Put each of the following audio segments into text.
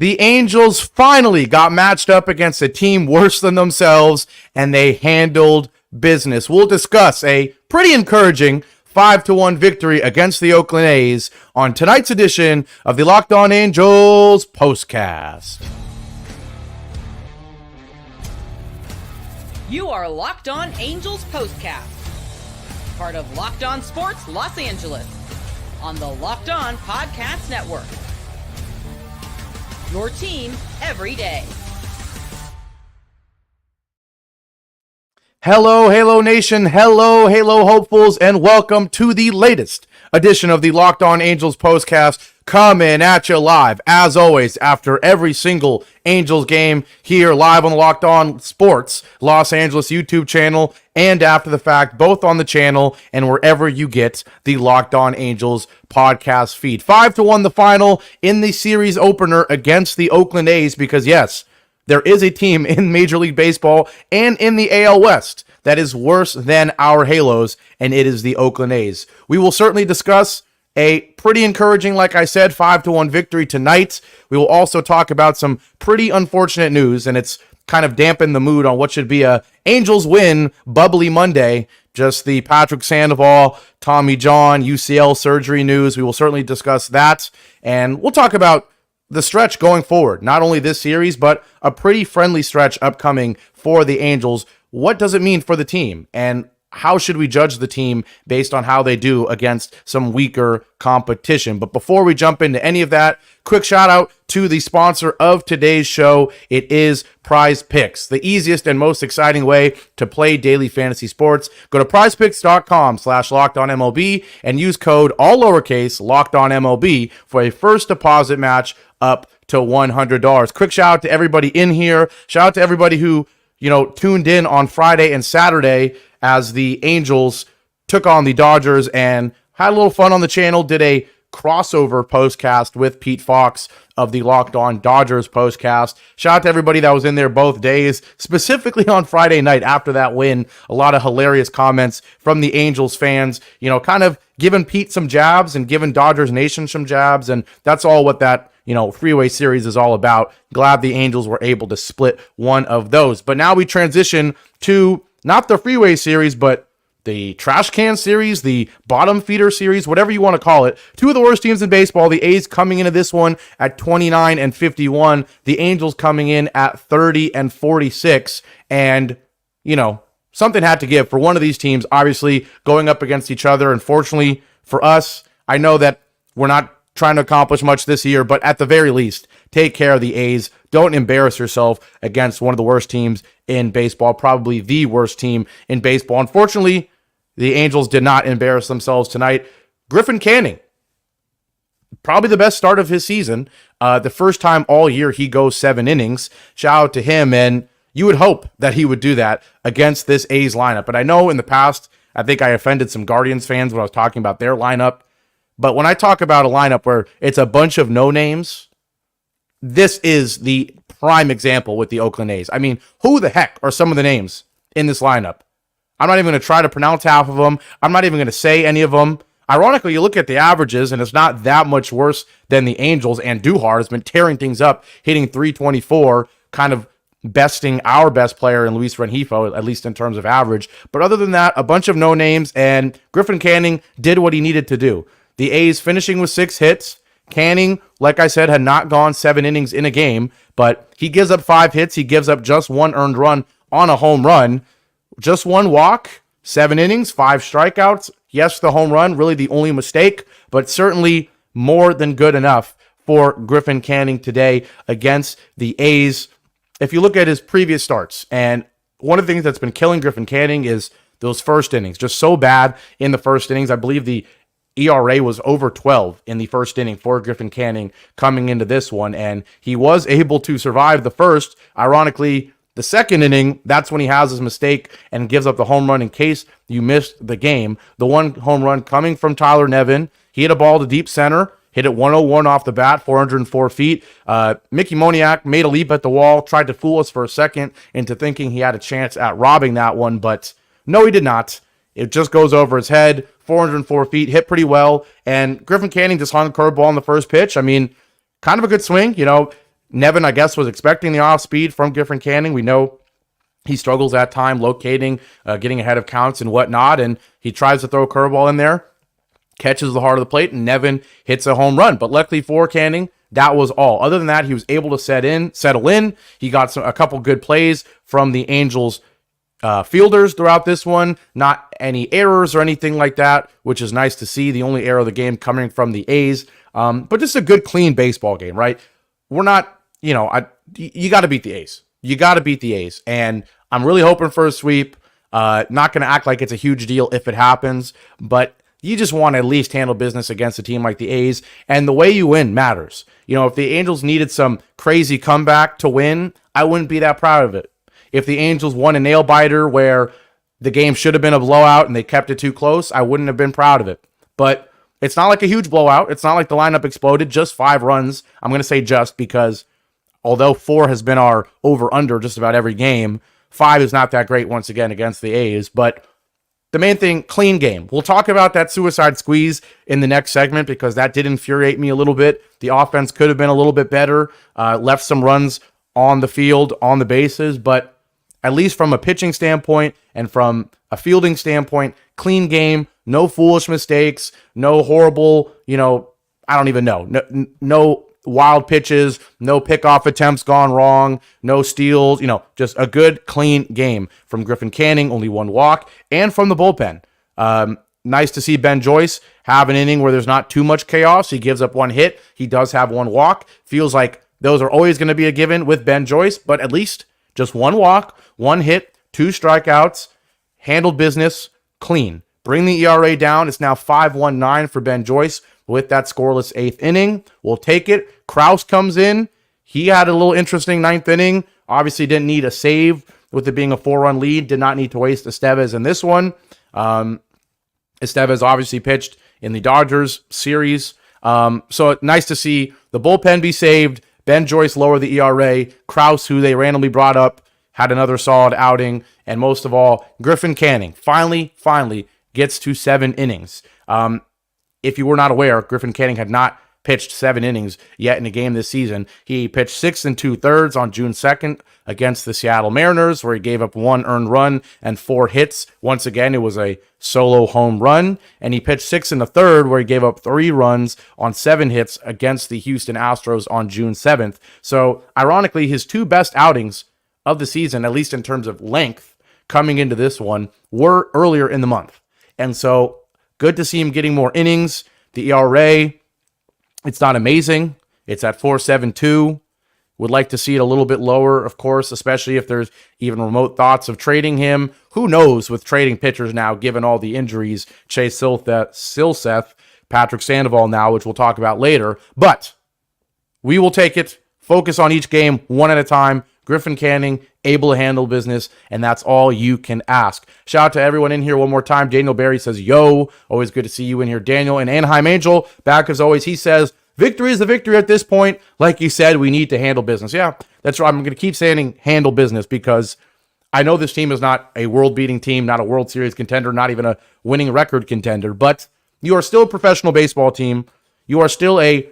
The Angels finally got matched up against a team worse than themselves, and they handled business. We'll discuss a pretty encouraging 5-1 victory against the Oakland A's on tonight's edition of the Locked On Angels Postcast. You are Locked On Angels Postcast, part of Locked On Sports Los Angeles, on the Locked On Podcast Network. Your team every day. Hello, Halo Nation. Hello, Halo hopefuls, and welcome to the latest edition of the Locked On Angels Postcast, coming at you live, as always, after every single Angels game here live on the Locked On Sports Los Angeles YouTube channel, and after the fact, both on the channel and wherever you get the Locked On Angels podcast feed. 5-1 the final in the series opener against the Oakland A's, because yes, there is a team in Major League Baseball and in the AL West that is worse than our Halos, and it is the Oakland A's. We will certainly discuss a pretty encouraging, like I said, 5-1 victory tonight. We will also talk about some pretty unfortunate news, and it's kind of dampened the mood on what should be a Angels win bubbly Monday. Just the Patrick Sandoval, Tommy John, UCL surgery news. We will certainly discuss that, and we'll talk about the stretch going forward, not only this series, but a pretty friendly stretch upcoming for the Angels. What does it mean for the team? And how should we judge the team based on how they do against some weaker competition? But before we jump into any of that, quick shout out to the sponsor of today's show. It is Prize Picks, the easiest and most exciting way to play daily fantasy sports. Go to prizepicks.com/LockedOnMLB and use code all lowercase LockedOnMLB for a first deposit match up to $100. Quick shout out to everybody in here. Shout out to everybody who tuned in on Friday and Saturday as the Angels took on the Dodgers and had a little fun on the channel, did a crossover postcast with Pete Fox of the Locked On Dodgers postcast. Shout out to everybody that was in there both days, specifically on Friday night after that win. A lot of hilarious comments from the Angels fans, kind of giving Pete some jabs and giving Dodgers Nation some jabs, and that's all what that three-way series is all about. Glad the Angels were able to split one of those. But now we transition to not the freeway series, but the trash can series, the bottom feeder series, whatever you want to call it. Two of the worst teams in baseball. The A's coming into this one at 29-51. The Angels coming in at 30-46. And, something had to give for one of these teams, obviously, going up against each other. Unfortunately for us, I know that we're not trying to accomplish much this year, but at the very least, take care of the A's. Don't embarrass yourself against one of the worst teams in baseball, probably the worst team in baseball. Unfortunately, the Angels did not embarrass themselves tonight. Griffin Canning, probably the best start of his season. The first time all year he goes 7 innings. Shout out to him, and you would hope that he would do that against this A's lineup. But I know in the past, I think I offended some Guardians fans when I was talking about their lineup. But when I talk about a lineup where it's a bunch of no-names, this is the prime example with the Oakland A's. I mean, who the heck are some of the names in this lineup? I'm not even going to try to pronounce half of them. I'm not even going to say any of them. Ironically, you look at the averages, and it's not that much worse than the Angels, and Duhar has been tearing things up, hitting .324, kind of besting our best player in Luis Rengifo, at least in terms of average. But other than that, a bunch of no-names, and Griffin Canning did what he needed to do. The A's finishing with 6 hits. Canning, like I said, had not gone 7 innings in a game, but he gives up 5 hits. He gives up just 1 earned run on a home run. Just 1 walk, 7 innings, 5 strikeouts. Yes, the home run, really the only mistake, but certainly more than good enough for Griffin Canning today against the A's. If you look at his previous starts, and one of the things that's been killing Griffin Canning is those first innings, just so bad in the first innings. I believe the ERA was over 12 in the first inning for Griffin Canning coming into this one, and he was able to survive the first. Ironically, the second inning, that's when he has his mistake and gives up the home run in case you missed the game. The one home run coming from Tyler Nevin. He hit a ball to deep center, hit it 101 off the bat, 404 feet. Mickey Moniak made a leap at the wall, tried to fool us for a second into thinking he had a chance at robbing that one, but no, he did not. It just goes over his head, 404 feet, hit pretty well, and Griffin Canning just hung a curveball on the first pitch. I mean, kind of a good swing, Nevin, I guess, was expecting the off speed from Griffin Canning. We know he struggles at time locating, getting ahead of counts and whatnot, and he tries to throw a curveball in there, catches the heart of the plate, and Nevin hits a home run. But luckily for Canning, that was all. Other than that, he was able to settle in. He got a couple good plays from the Angels fielders throughout this one. Not any errors or anything like that, which is nice to see. The only error of the game coming from the A's. But just a good, clean baseball game, right? We're not, you got to beat the A's. You got to beat the A's. And I'm really hoping for a sweep. Not going to act like it's a huge deal if it happens, but you just want to at least handle business against a team like the A's. And the way you win matters. If the Angels needed some crazy comeback to win, I wouldn't be that proud of it. If the Angels won a nail biter where the game should have been a blowout and they kept it too close, I wouldn't have been proud of it. But it's not like a huge blowout. It's not like the lineup exploded. Just 5 runs. I'm going to say just because although 4 has been our over-under just about every game, 5 is not that great once again against the A's. But the main thing, clean game. We'll talk about that suicide squeeze in the next segment because that did infuriate me a little bit. The offense could have been a little bit better, left some runs on the field, on the bases, but at least from a pitching standpoint and from a fielding standpoint, clean game, no foolish mistakes, no horrible, I don't even know, no wild pitches, no pickoff attempts gone wrong, no steals, just a good, clean game from Griffin Canning, only 1 walk, and from the bullpen. Nice to see Ben Joyce have an inning where there's not too much chaos. He gives up 1 hit. He does have 1 walk. Feels like those are always going to be a given with Ben Joyce, but at least just 1 walk, 1 hit, 2 strikeouts, handled business, clean. Bring the ERA down. It's now 5.19 for Ben Joyce with that scoreless 8th inning. We'll take it. Kraus comes in. He had a little interesting 9th inning. Obviously didn't need a save with it being a 4-run lead. Did not need to waste Estevez in this one. Estevez obviously pitched in the Dodgers series. So nice to see the bullpen be saved. Ben Joyce lower the ERA. Kraus, who they randomly brought up, had another solid outing. And most of all, Griffin Canning finally gets to 7 innings. If you were not aware, Griffin Canning had not pitched 7 innings yet in a game this season. He pitched 6 2/3 on June 2nd against the Seattle Mariners, where he gave up 1 earned run and 4 hits. Once again, it was a solo home run. And he pitched 6 1/3, where he gave up 3 runs on 7 hits against the Houston Astros on June 7th. So, ironically, his 2 best outings of the season, at least in terms of length, coming into this one, were earlier in the month. And so, good to see him getting more innings. The ERA, it's not amazing. It's at 4.72. Would like to see it a little bit lower, of course, especially if there's even remote thoughts of trading him. Who knows with trading pitchers now, given all the injuries. Chase Silseth, Patrick Sandoval now, which we'll talk about later. But we will take it, focus on each game one at a time. Griffin Canning, able to handle business, and that's all you can ask. Shout out to everyone in here one more time. Daniel Barry says, yo, always good to see you in here, Daniel. And Anaheim Angel, back as always, he says, victory is the victory at this point. Like you said, we need to handle business. Yeah, that's right. I'm going to keep saying handle business because I know this team is not a world-beating team, not a World Series contender, not even a winning record contender, but you are still a professional baseball team. You are still a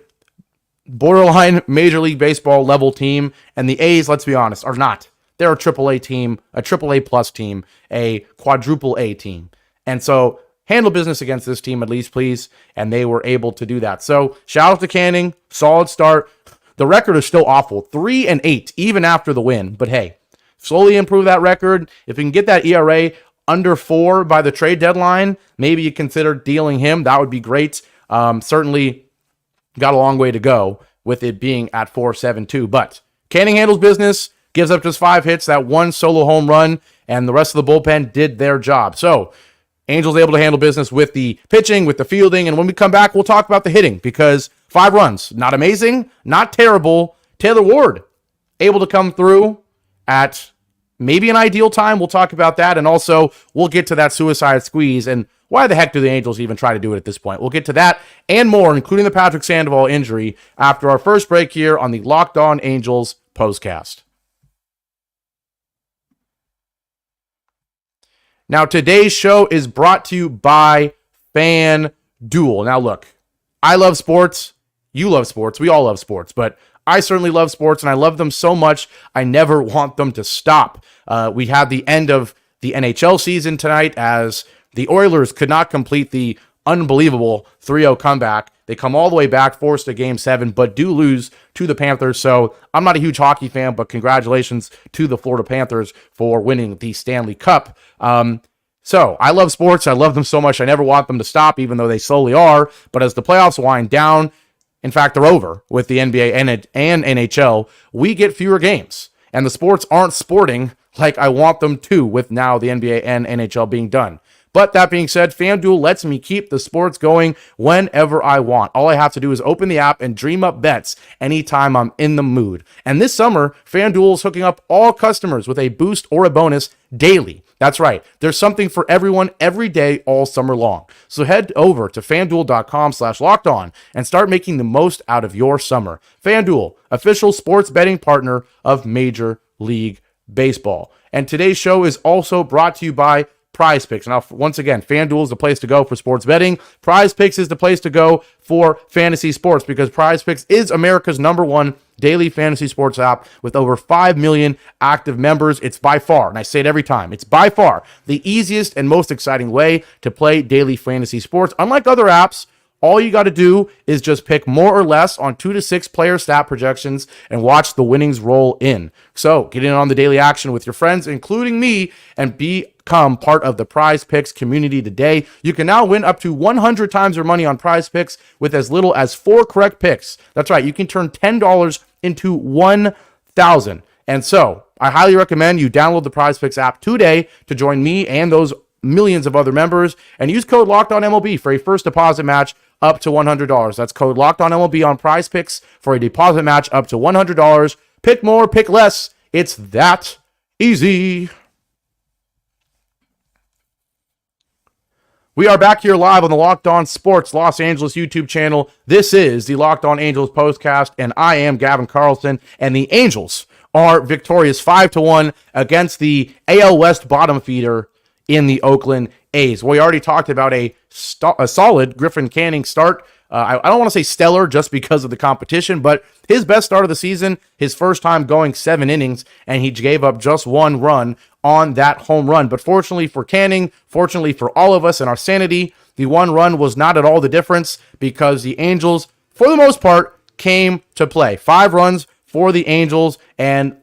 borderline Major League Baseball level team, and the A's, let's be honest, are not. They're a AAA team, a AAA plus team, a quadruple A team. And so handle business against this team at least, please. And they were able to do that. So shout out to Canning, solid start. The record is still awful, 3-8, even after the win. But hey, slowly improve that record. If you can get that ERA under 4 by the trade deadline, maybe you consider dealing him. That would be great. Certainly got a long way to go with it being at 4.72. But Canning handles business, gives up just 5 hits, that 1 solo home run, and the rest of the bullpen did their job. So Angels able to handle business with the pitching, with the fielding, and when we come back, we'll talk about the hitting because 5 runs, not amazing, not terrible. Taylor Ward able to come through at maybe an ideal time. We'll talk about that, and also we'll get to that suicide squeeze and why the heck do the Angels even try to do it at this point? We'll get to that and more, including the Patrick Sandoval injury, after our first break here on the Locked On Angels Postcast. Now, today's show is brought to you by FanDuel. Now, look, I love sports. You love sports. We all love sports. But I certainly love sports, and I love them so much, I never want them to stop. We had the end of the NHL season tonight as the Oilers could not complete the unbelievable 3-0 comeback. They come all the way back, forced to Game 7, but do lose to the Panthers. So I'm not a huge hockey fan, but congratulations to the Florida Panthers for winning the Stanley Cup. So I love sports. I love them so much. I never want them to stop, even though they slowly are. But as the playoffs wind down, in fact, they're over with the NBA and NHL, we get fewer games. And the sports aren't sporting like I want them to, with now the NBA and NHL being done. But that being said, FanDuel lets me keep the sports going whenever I want. All I have to do is open the app and dream up bets anytime I'm in the mood. And this summer, FanDuel is hooking up all customers with a boost or a bonus daily. That's right. There's something for everyone every day all summer long. So head over to FanDuel.com/lockedon and start making the most out of your summer. FanDuel, official sports betting partner of Major League Baseball. And today's show is also brought to you by Prize Picks. Now, once again, FanDuel is the place to go for sports betting. Prize Picks is the place to go for fantasy sports because Prize Picks is America's #1 daily fantasy sports app with over 5 million active members. It's by far, and I say it every time, it's by far the easiest and most exciting way to play daily fantasy sports. Unlike other apps, all you got to do is just pick more or less on 2 to 6 player stat projections and watch the winnings roll in. So get in on the daily action with your friends, including me, and become part of the Prize Picks community today. You can now win up to 100 times your money on Prize Picks with as little as 4 correct picks. That's right. You can turn $10 into 1,000. And so I highly recommend you download the Prize Picks app today to join me and those millions of other members, and use code LOCKEDONMLB for a first deposit match up to $100. That's code LOCKEDONMLB on Prize Picks for a deposit match up to $100. Pick more, pick less. It's that easy. We are back here live on the Locked On Sports Los Angeles YouTube channel. This is the Locked On Angels Postcast, and I am Gavin Carlson, and the Angels are victorious 5-1 against the AL West bottom feeder in the Oakland A's. We already talked about a solid Griffin Canning start. I don't want to say stellar just because of the competition, but his best start of the season, his first time going 7 innings, and he gave up just 1 run on that home run. But fortunately for Canning, fortunately for all of us and our sanity, the 1 run was not at all the difference because the Angels, for the most part, came to play. 5 runs for the Angels and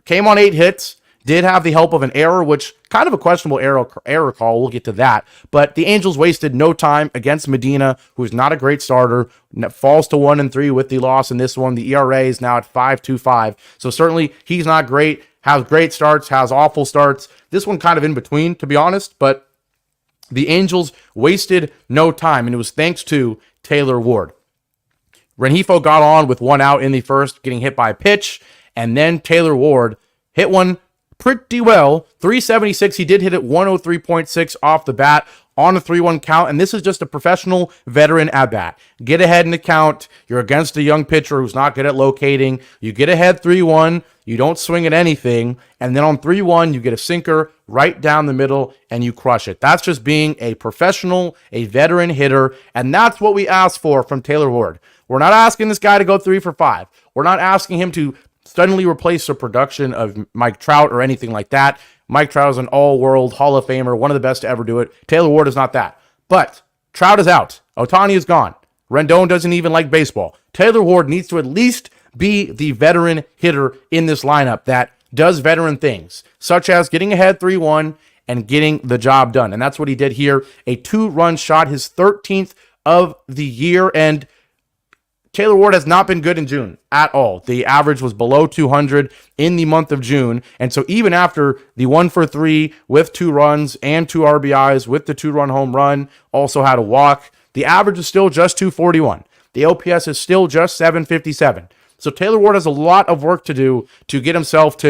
came on 8 hits. Did have the help of an error, which kind of a questionable error call. We'll get to that. But the Angels wasted no time against Medina, who's not a great starter. Falls to 1-3 with the loss in this one. The ERA is now at 5.25. So certainly he's not great. Has great starts, has awful starts. This one kind of in between, to be honest. But the Angels wasted no time, and it was thanks to Taylor Ward. Rengifo got on with 1 out in the first, getting hit by a pitch, and then Taylor Ward hit one pretty well. 376. He did hit it 103.6 off the bat on a 3-1 count. And this is just a professional veteran at bat. Get ahead in the count. You're against a young pitcher who's not good at locating. You get ahead 3-1. You don't swing at anything. And then on 3-1, you get a sinker right down the middle and you crush it. That's just being a professional, a veteran hitter. And that's what we asked for from Taylor Ward. We're not asking this guy to go 3 for 5. We're not asking him to suddenly replace the production of Mike Trout or anything like that. Mike Trout is an all-world Hall of Famer, one of the best to ever do it. Taylor Ward is not that. But Trout is out. Ohtani is gone. Rendon doesn't even like baseball. Taylor Ward needs to at least be the veteran hitter in this lineup that does veteran things, such as getting ahead 3-1 and getting the job done. And that's what he did here. A 2-run shot, his 13th of the year, and Taylor Ward has not been good in June at all. The average was below 200 in the month of June. And so even after the 1 for 3 with 2 runs and 2 RBIs with the 2-run home run, also had a walk, the average is still just 241. The OPS is still just 757. So Taylor Ward has a lot of work to do to get himself to,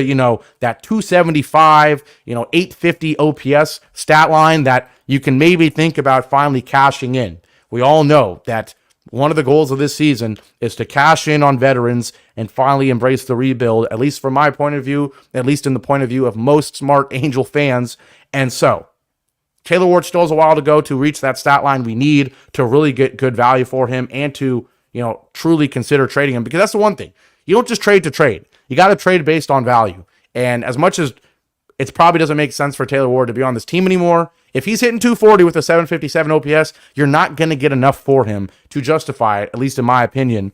that 275, 850 OPS stat line that you can maybe think about finally cashing in. We all know that one of the goals of this season is to cash in on veterans and finally embrace the rebuild, at least from my point of view, at least in the point of view of most smart Angel fans. And so Taylor Ward still has a while to go to reach that stat line we need to really get good value for him and to, truly consider trading him, because that's the one thing. You don't just trade to trade. You got to trade based on value. And as much as it probably doesn't make sense for Taylor Ward to be on this team anymore, if he's hitting 240 with a 757 OPS, you're not going to get enough for him to justify it, at least in my opinion.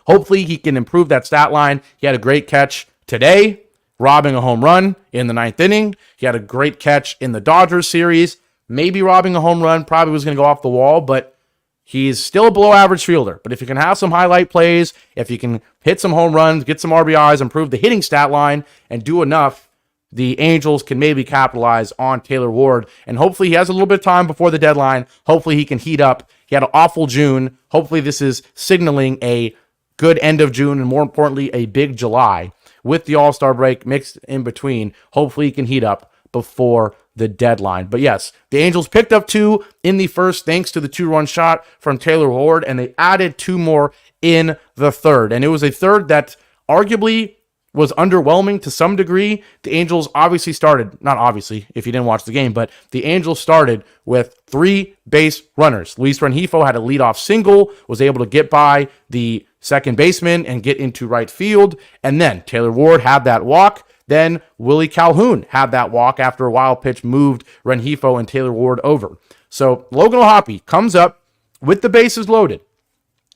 Hopefully he can improve that stat line. He had a great catch today, robbing a home run in the 9th inning. He had a great catch in the Dodgers series, maybe robbing a home run, probably was going to go off the wall, but he's still a below average fielder. But if you can have some highlight plays, if you can hit some home runs, get some RBIs, improve the hitting stat line, and do enough, the Angels can maybe capitalize on Taylor Ward. And hopefully he has a little bit of time before the deadline. Hopefully he can heat up. He had an awful June. Hopefully this is signaling a good end of June and, more importantly, a big July with the All-Star break mixed in between. Hopefully he can heat up before the deadline. But yes, the Angels picked up 2 in the first thanks to the 2-run shot from Taylor Ward, and they added 2 more in the third. And it was a third that arguably was underwhelming to some degree. The Angels obviously started, not obviously if you didn't watch the game, but the Angels started with 3 base runners. Luis Rengifo had a leadoff single, was able to get by the second baseman and get into right field. And then Taylor Ward had that walk. Then Willie Calhoun had that walk after a wild pitch moved Rengifo and Taylor Ward over. So Logan O'Hoppe comes up with the bases loaded,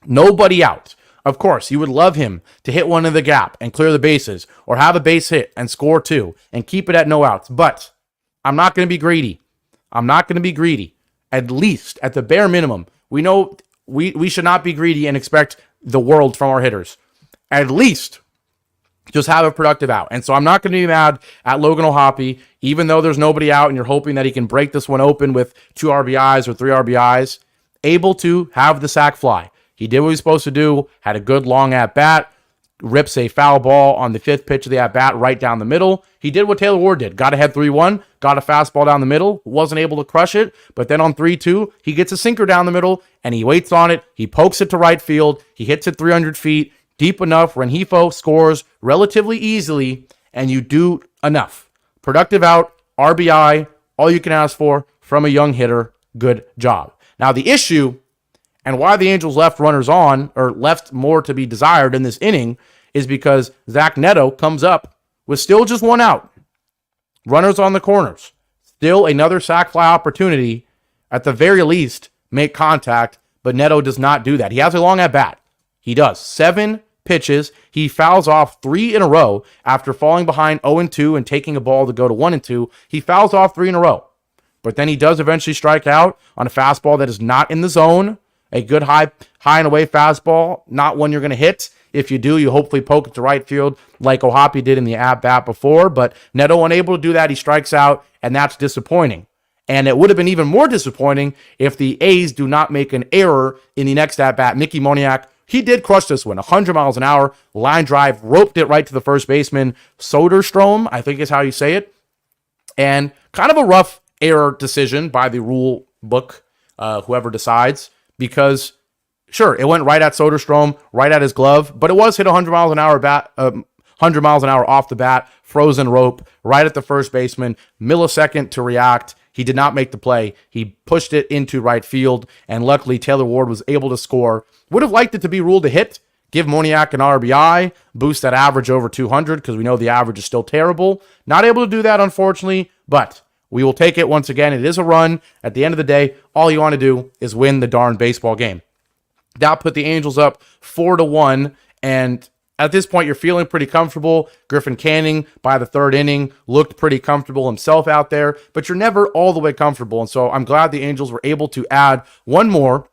nobody out. Of course, you would love him to hit one in the gap and clear the bases, or have a base hit and score 2 and keep it at no outs. But I'm not going to be greedy. At least, at the bare minimum, we know we should not be greedy and expect the world from our hitters. At least just have a productive out. And so I'm not going to be mad at Logan O'Hoppe, even though there's nobody out and you're hoping that he can break this one open with 2 RBIs or 3 RBIs, able to have the sac fly. He did what he was supposed to do, had a good long at-bat, rips a foul ball on the 5th pitch of the at-bat right down the middle. He did what Taylor Ward did. Got ahead 3-1, got a fastball down the middle, wasn't able to crush it, but then on 3-2, he gets a sinker down the middle, and he waits on it. He pokes it to right field. He hits it 300 feet, deep enough. Rengifo scores relatively easily, and you do enough. Productive out, RBI, all you can ask for from a young hitter. Good job. Now the issue, and why the Angels left runners on, or left more to be desired in this inning, is because Zach Neto comes up with still just 1 out. Runners on the corners. Still another sac fly opportunity. At the very least, make contact, but Neto does not do that. He has a long at bat. He does. 7 pitches. He fouls off 3 in a row after falling behind 0-2 and taking a ball to go to 1-2. He fouls off 3 in a row. But then he does eventually strike out on a fastball that is not in the zone. A good high and away fastball, not one you're going to hit. If you do, you hopefully poke it to right field like O'Hoppe did in the at-bat before. But Neto unable to do that. He strikes out, and that's disappointing. And it would have been even more disappointing if the A's do not make an error in the next at-bat. Mickey Moniak, he did crush this one. 100 miles an hour, line drive, roped it right to the first baseman. Soderstrom, I think is how you say it. And kind of a rough error decision by the rule book, whoever decides. Because, sure, it went right at Soderstrom, right at his glove, but it was hit 100 miles an hour 100 miles an hour off the bat, frozen rope, right at the first baseman, millisecond to react. He did not make the play. He pushed it into right field, and luckily Taylor Ward was able to score. Would have liked it to be ruled a hit, give Moniak an RBI, boost that average over 200, because we know the average is still terrible. Not able to do that, unfortunately, but we will take it once again. It is a run. At the end of the day, all you want to do is win the darn baseball game. That put the Angels up 4-1, and at this point, you're feeling pretty comfortable. Griffin Canning, by the 3rd inning, looked pretty comfortable himself out there, but you're never all the way comfortable, and so I'm glad the Angels were able to add 1 more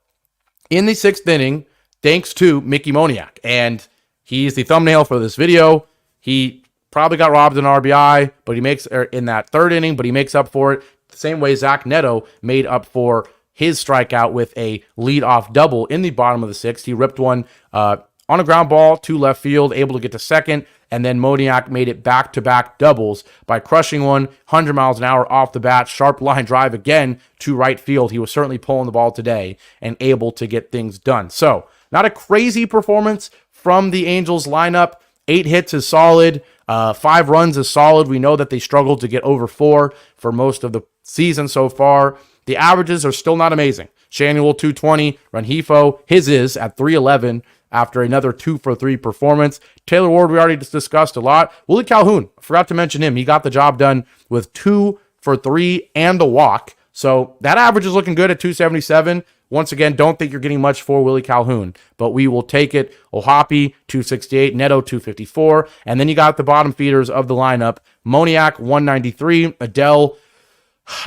in the 6th inning, thanks to Mickey Moniak, and he's the thumbnail for this video. He probably got robbed an RBI, but he makes in that 3rd inning, but he makes up for it the same way Zach Neto made up for his strikeout with a leadoff double in the bottom of the 6th. He ripped one on a ground ball to left field, able to get to second, and then Moniak made it back-to-back doubles by crushing one 100 miles an hour off the bat, sharp line drive again to right field. He was certainly pulling the ball today and able to get things done. So, not a crazy performance from the Angels lineup. 8 hits is solid. 5 runs is solid. We know that they struggled to get over 4 for most of the season so far. The averages are still not amazing. Shanuel 220, Rengifo, his is at 311. after another 2-for-3 performance. Taylor Ward, we already discussed a lot. Willie Calhoun, I forgot to mention him. He got the job done with 2 for 3 and a walk. So that average is looking good at 277. Once again, don't think you're getting much for Willie Calhoun, but we will take it. Ohapi, 268, Neto, 254. And then you got the bottom feeders of the lineup. Moniak, 193. Adele,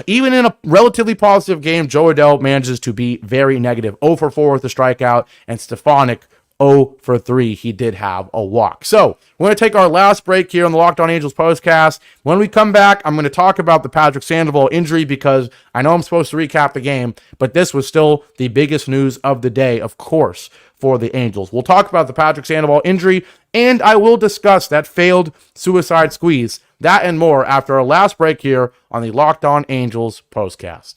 even in a relatively positive game, Joe Adele manages to be very negative. 0 for 4 with a strikeout, and Stefanik, 0 for 3. He did have a walk. So we're going to take our last break here on the Locked On Angels Postcast. When we come back, I'm going to talk about the Patrick Sandoval injury because I know I'm supposed to recap the game, but this was still the biggest news of the day, of course, for the Angels. We'll talk about the Patrick Sandoval injury, and I will discuss that failed suicide squeeze. That and more after our last break here on the Locked On Angels Postcast.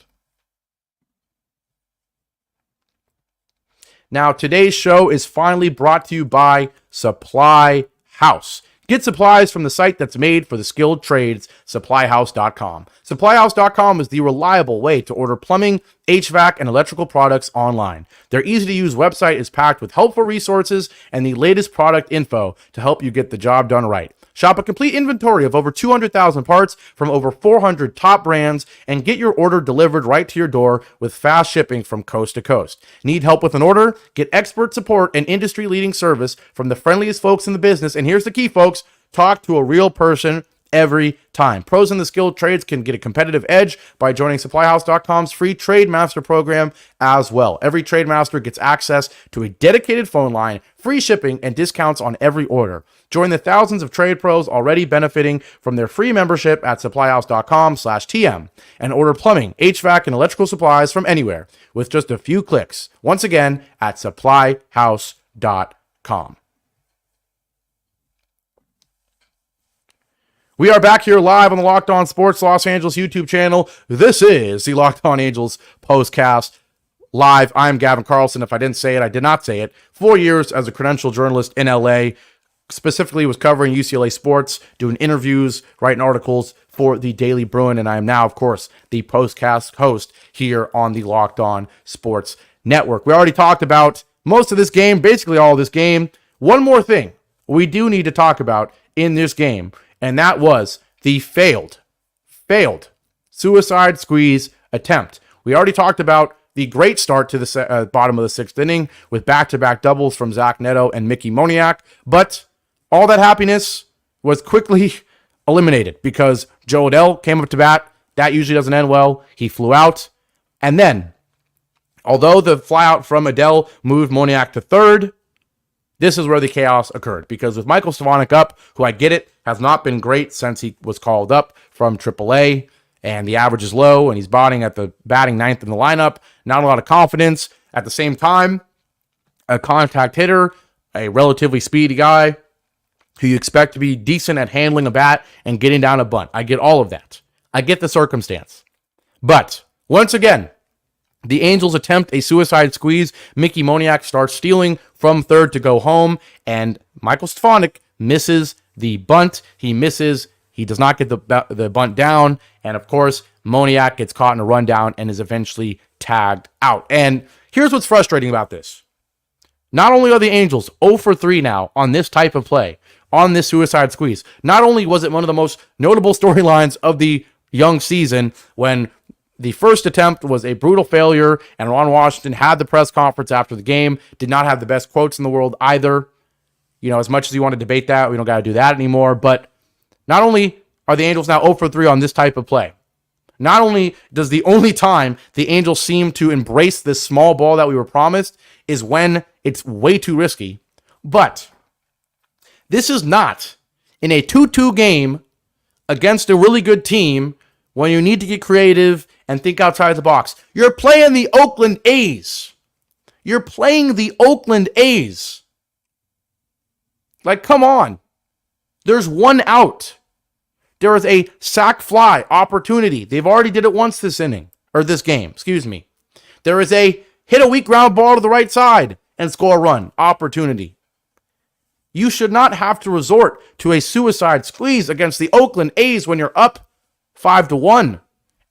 Now, today's show is finally brought to you by Supply House. Get supplies from the site that's made for the skilled trades, supplyhouse.com. Supplyhouse.com is the reliable way to order plumbing, HVAC, and electrical products online. Their easy-to-use website is packed with helpful resources and the latest product info to help you get the job done right. Shop a complete inventory of over 200,000 parts from over 400 top brands and get your order delivered right to your door with fast shipping from coast to coast. Need help with an order? Get expert support and industry-leading service from the friendliest folks in the business. And here's the key, folks. Talk to a real person every time. Pros in the skilled trades can get a competitive edge by joining supplyhouse.com's free Trade Master program as well. Every Trade Master gets access to a dedicated phone line, free shipping, and discounts on every order. Join the thousands of trade pros already benefiting from their free membership at supplyhouse.com/TM and order plumbing, HVAC, and electrical supplies from anywhere with just a few clicks. Once again, at supplyhouse.com. We are back here live on the Locked On Sports Los Angeles YouTube channel. This is the Locked On Angels Postcast live. I'm Gavin Carlson. If I didn't say it, I did not say it. 4 years as a credentialed journalist in LA, specifically was covering UCLA sports, doing interviews, writing articles for the Daily Bruin, and I am now, of course, the Postcast host here on the Locked On Sports Network. We already talked about most of this game, basically all of this game. One more thing we do need to talk about in this game, and that was the failed suicide squeeze attempt. We already talked about the great start to the bottom of the sixth inning with back-to-back doubles from Zach Neto and Mickey Moniak, but all that happiness was quickly eliminated because Joe Adele came up to bat. That usually doesn't end well. He flew out, and then, although the flyout from Adele moved Moniak to third, this is where the chaos occurred because with Michael Stefanik up, who I get it, has not been great since he was called up from AAA, and the average is low, and he's batting ninth in the lineup. Not a lot of confidence. At the same time, a contact hitter, a relatively speedy guy who you expect to be decent at handling a bat and getting down a bunt. I get all of that. I get the circumstance. But once again, the Angels attempt a suicide squeeze. Mickey Moniak starts stealing from third to go home, and Michael Stefanik misses the bunt. He misses. He does not get the bunt down, and of course, Moniak gets caught in a rundown and is eventually tagged out. And here's what's frustrating about this. Not only are the Angels 0 for 3 now on this type of play, on this suicide squeeze, not only was it one of the most notable storylines of the young season when the first attempt was a brutal failure, and Ron Washington had the press conference after the game, did not have the best quotes in the world either. You know, as much as you want to debate that, we don't got to do that anymore. But not only are the Angels now 0 for 3 on this type of play, not only does the only time the Angels seem to embrace this small ball that we were promised is when it's way too risky, but this is not in a 2-2 game against a really good team when you need to get creative and think outside the box. You're playing the Oakland A's. You're playing the Oakland A's. Like, come on. There's one out. There is a sac fly opportunity. They've already did it once this game. There is a hit a weak ground ball to the right side and score a run opportunity. You should not have to resort to a suicide squeeze against the Oakland A's when you're up 5-1.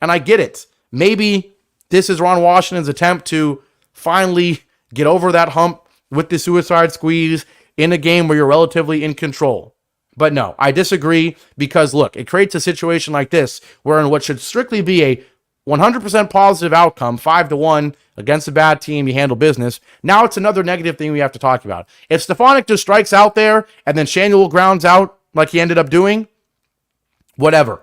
And I get it. Maybe this is Ron Washington's attempt to finally get over that hump, with the suicide squeeze in a game where you're relatively in control. But no, I disagree because, look, it creates a situation like this where in what should strictly be a 100% positive outcome, 5-1 against a bad team, you handle business. Now it's another negative thing we have to talk about. If Stefanik just strikes out there and then Samuel grounds out like he ended up doing, whatever.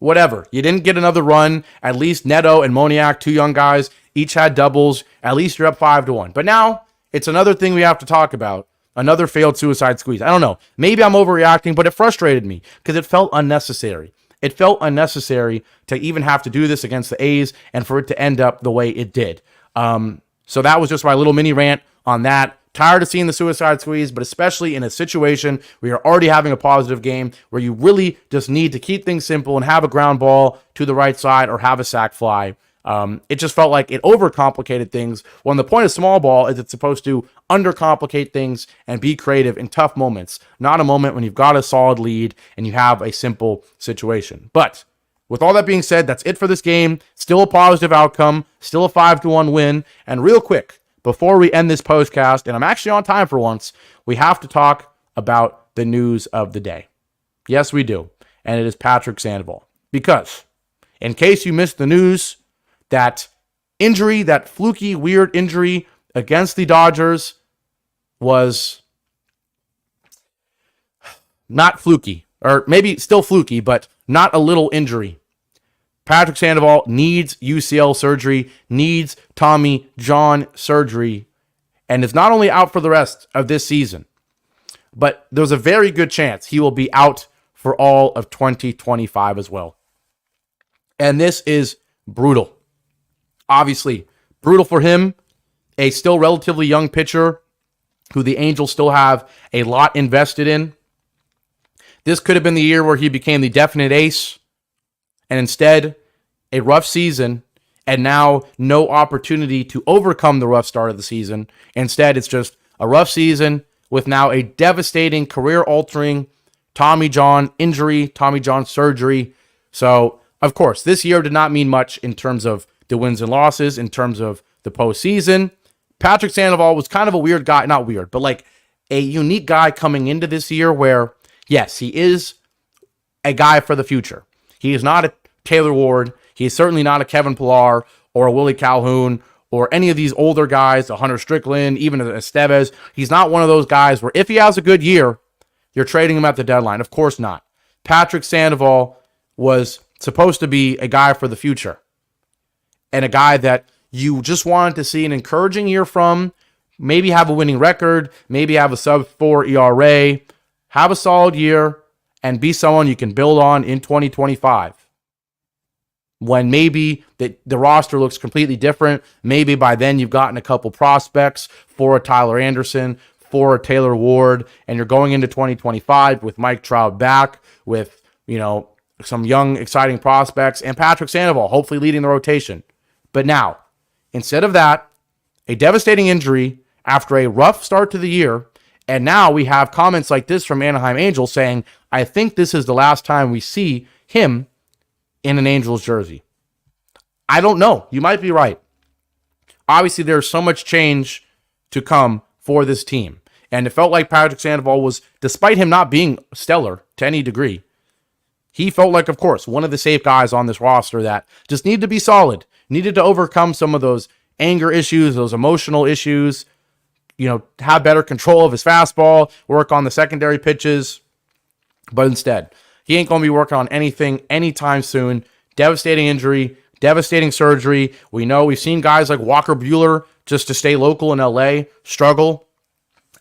You didn't get another run. At least Neto and Moniak, two young guys, each had doubles. At least you're up 5-1. But now it's another thing we have to talk about. Another failed suicide squeeze. I don't know. Maybe I'm overreacting, but it frustrated me because it felt unnecessary. It felt unnecessary to even have to do this against the A's and for it to end up the way it did. So that was just my little mini rant on that. Tired of seeing the suicide squeeze, but especially in a situation where you're already having a positive game, where you really just need to keep things simple and have a ground ball to the right side or have a sac fly. It just felt like it overcomplicated things when the point of small ball is it's supposed to undercomplicate things and be creative in tough moments, not a moment when you've got a solid lead and you have a simple situation. But with all that being said, that's it for this game. Still a positive outcome, still a 5-1 win. And real quick, before we end this postcast, and I'm actually on time for once, we have to talk about the news of the day. Yes, we do. And it is Patrick Sandoval. Because in case you missed the news, that injury, that fluky, weird injury against the Dodgers was not fluky, or maybe still fluky, but not a little injury. Patrick Sandoval needs UCL surgery, needs Tommy John surgery, and is not only out for the rest of this season, but there's a very good chance he will be out for all of 2025 as well. And this is brutal. Obviously, brutal for him, a still relatively young pitcher who the Angels still have a lot invested in. This could have been the year where he became the definite ace, and instead, a rough season, and now no opportunity to overcome the rough start of the season. Instead, it's just a rough season with now a devastating, career-altering Tommy John injury, Tommy John surgery. So, of course, this year did not mean much in terms of the wins and losses, in terms of the postseason. Patrick Sandoval was kind of a weird guy, not weird, but like a unique guy coming into this year where, yes, he is a guy for the future. He is not a Taylor Ward. He is certainly not a Kevin Pillar or a Willie Calhoun or any of these older guys, a Hunter Strickland, even a Estevez. He's not one of those guys where if he has a good year, you're trading him at the deadline. Of course not. Patrick Sandoval was supposed to be a guy for the future and a guy that you just wanted to see an encouraging year from, maybe have a winning record, maybe have a sub-4 ERA, have a solid year, and be someone you can build on in 2025. When maybe the roster looks completely different. Maybe by then you've gotten a couple prospects for a Tyler Anderson, for a Taylor Ward, and you're going into 2025 with Mike Trout back, with, some young, exciting prospects, and Patrick Sandoval hopefully leading the rotation. But now, instead of that, a devastating injury after a rough start to the year, and now we have comments like this from Anaheim Angels saying, I think this is the last time we see him in an Angels jersey. I don't know. You might be right. Obviously, there's so much change to come for this team. And it felt like Patrick Sandoval was, despite him not being stellar to any degree, he felt like, of course, one of the safe guys on this roster that just needed to be solid, needed to overcome some of those anger issues, those emotional issues, have better control of his fastball, work on the secondary pitches. But instead, he ain't going to be working on anything anytime soon. Devastating injury, devastating surgery. We've seen guys like Walker Buehler, just to stay local in LA, struggle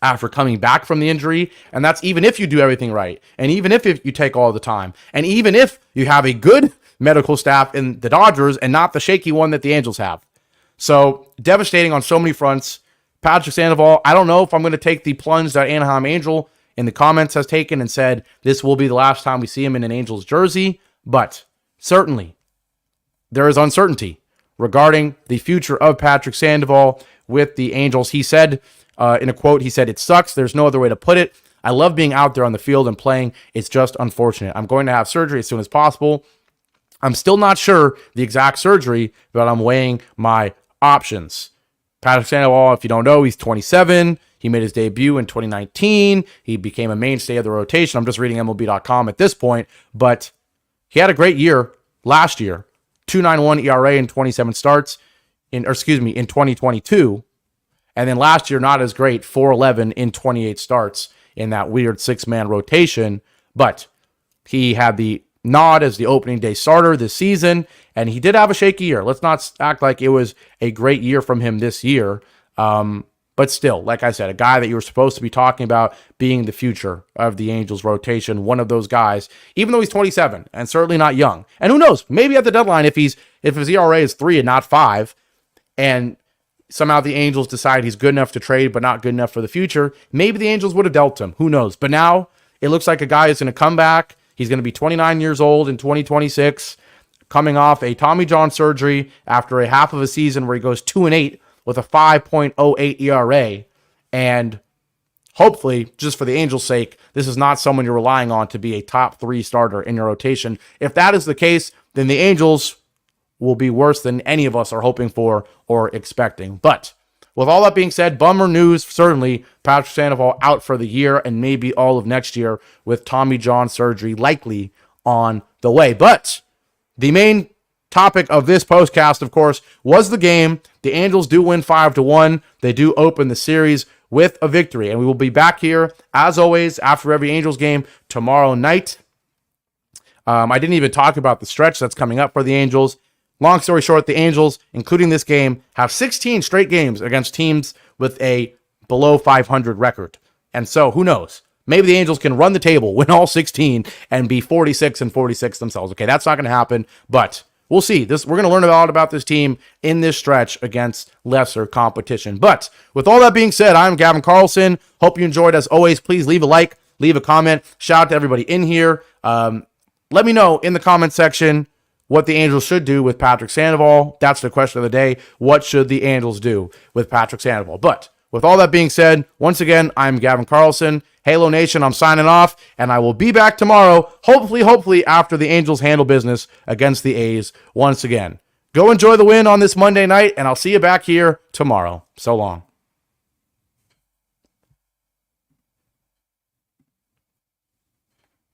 after coming back from the injury. And that's even if you do everything right. And even if you take all the time. And even if you have a good medical staff in the Dodgers and not the shaky one that the Angels have. So devastating on so many fronts. Patrick Sandoval, I don't know if I'm going to take the plunge that Anaheim Angel in the comments has taken and said this will be the last time we see him in an Angels jersey, but certainly there is uncertainty regarding the future of Patrick Sandoval with the Angels. He said in a quote, it sucks. There's no other way to put it. I love being out there on the field and playing. It's just unfortunate. I'm going to have surgery as soon as possible. I'm still not sure the exact surgery, but I'm weighing my options. Patrick Sandoval, if you don't know, he's 27. He made his debut in 2019. He became a mainstay of the rotation. I'm just reading MLB.com at this point, but he had a great year last year. 2.91 ERA in 27 starts in 2022. And then last year, not as great, 4.11 in 28 starts in that weird 6-man rotation. But he had the nod as the opening day starter this season, and he did have a shaky year. Let's not act like it was a great year from him this year. But still, like I said, a guy that you were supposed to be talking about being the future of the Angels rotation, one of those guys, even though he's 27 and certainly not young. And who knows, maybe at the deadline, if his ERA is 3 and not 5, and somehow the Angels decide he's good enough to trade but not good enough for the future, maybe the Angels would have dealt him. Who knows? But now it looks like a guy is going to come back. He's going to be 29 years old in 2026, coming off a Tommy John surgery after a half of a season where he goes 2-8 with a 5.08 ERA. And hopefully, just for the Angels' sake, this is not someone you're relying on to be a top 3 starter in your rotation. If that is the case, then the Angels will be worse than any of us are hoping for or expecting. But with all that being said, bummer news, certainly, Patrick Sandoval out for the year and maybe all of next year with Tommy John surgery likely on the way. But the main topic of this postcast, of course, was the game. The Angels do win 5-1. They do open the series with a victory. And we will be back here, as always, after every Angels game tomorrow night. I didn't even talk about the stretch that's coming up for the Angels. Long story short, the Angels, including this game, have 16 straight games against teams with a below 500 record. And so, who knows? Maybe the Angels can run the table, win all 16, and be 46-46 themselves. Okay, that's not going to happen, but we'll see. We're going to learn a lot about this team in this stretch against lesser competition. But with all that being said, I'm Gavin Carlson. Hope you enjoyed. As always, please leave a like, leave a comment. Shout out to everybody in here. Let me know in the comment section what the Angels should do with Patrick Sandoval. That's the question of the day. What should the Angels do with Patrick Sandoval? But with all that being said, once again, I'm Gavin Carlson. Halo Nation, I'm signing off, and I will be back tomorrow, hopefully after the Angels handle business against the A's once again. Go enjoy the win on this Monday night, and I'll see you back here tomorrow. So long.